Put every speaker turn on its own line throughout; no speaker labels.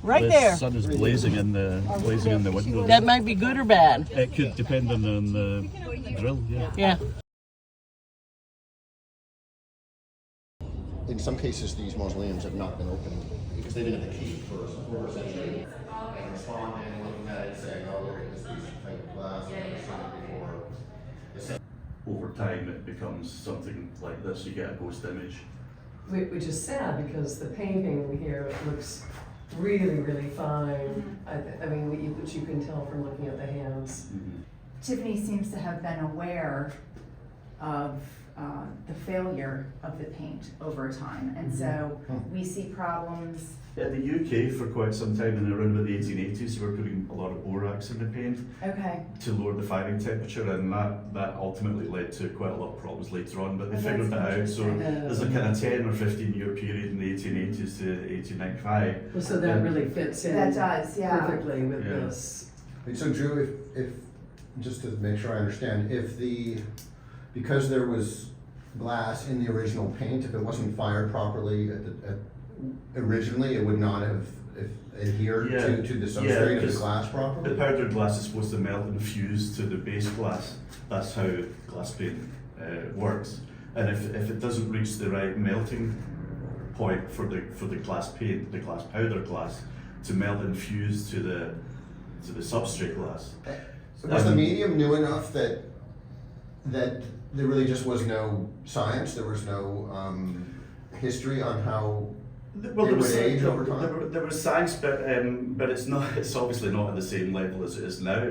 Right there.
The sun is blazing in the window.
That might be good or bad.
It could depend on the drill. Yeah.
Yeah.
In some cases, these mausoleums have not been opened because they didn't have the key for over a century. And responding, looking at it, saying, "Oh, look at this piece of plate glass. I've never seen it before."
Over time, it becomes something like this. You get a ghost image.
Which is sad because the painting here looks really, really fine. I mean, which you can tell from looking at the hands.
Mm-hmm.
Tiffany seems to have been aware of the failure of the paint over time, and so we see problems.
Yeah, the UK for quite some time, and around about the 1880s, they were putting a lot of borax in the paint to lower the firing temperature, and that ultimately led to quite a lot of problems later on, but they figured that out. So there's a kind of 10 or 15 year period in the 1880s to 1895.
Well, so that really fits in perfectly with this.
So Drew, if just to make sure I understand, because there was glass in the original paint, if it wasn't fired properly originally, it would not have adhered to the substrate of the glass properly?
The powdered glass is supposed to melt and fuse to the base glass. That's how glass paint works. And if it doesn't reach the right melting point for the glass paint, the glass powder glass, to melt and fuse to the substrate glass.
So was the medium new enough that there really just was no science, there was no history on how it would age over time?
There was science, but it's obviously not at the same level as it is now.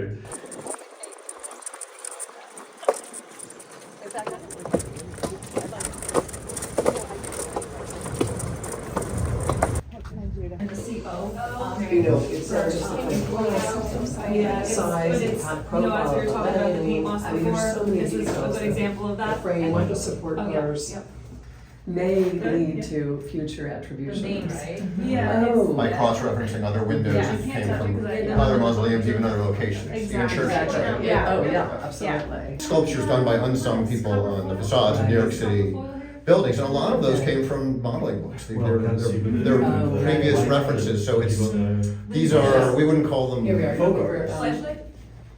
You know, it's not just the size, the top profile.
No, as we were talking about the paint loss before, this is a good example of that.
The frame, what the support bars may lead to future attribution.
The names,
right?
Yeah.
By cross-referencing other windows that came from other mausoleums, even other locations.
Exactly.
Yeah. Oh, yeah, absolutely.
Sculptures done by unsung people on the facades of New York City buildings, and a lot of those came from modeling books. They're previous references, so these are, we wouldn't call them
Here we are.
photos.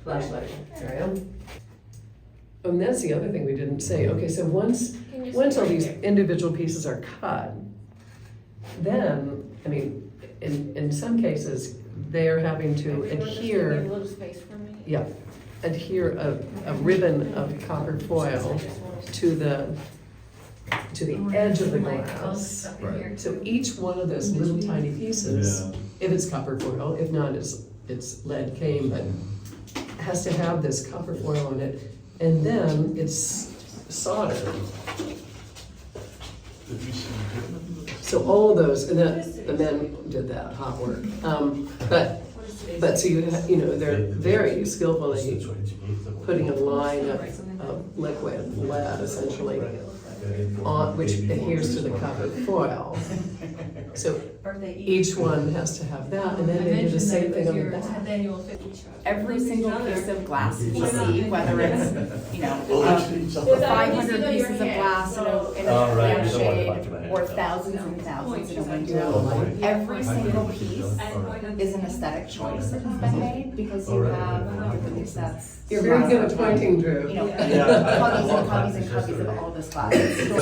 Flashlight. There I am. And that's the other thing we didn't say. Okay, so once all these individual pieces are cut, then, I mean, in some cases, they're having to adhere a ribbon of copper foil to the edge of the glass.
Right.
So each one of those little tiny pieces, if it's copper foil, if not, it's lead cane, but has to have this copper foil on it, and then it's soldered. So all of those, and the men did that hot work. But so you know, they're very skillfully putting a line of liquid lead, essentially, on which adheres to the copper foil. So each one has to have that, and then they do the same thing on the back.
Every single piece of glass we see, whether it's, 500 pieces of glass in a lampshade, or thousands and thousands in a window, every single piece is an aesthetic choice that has been made, because you have different sets.
You're very good at pointing, Drew.
Cubbies and cubbies and cubbies of all this glass.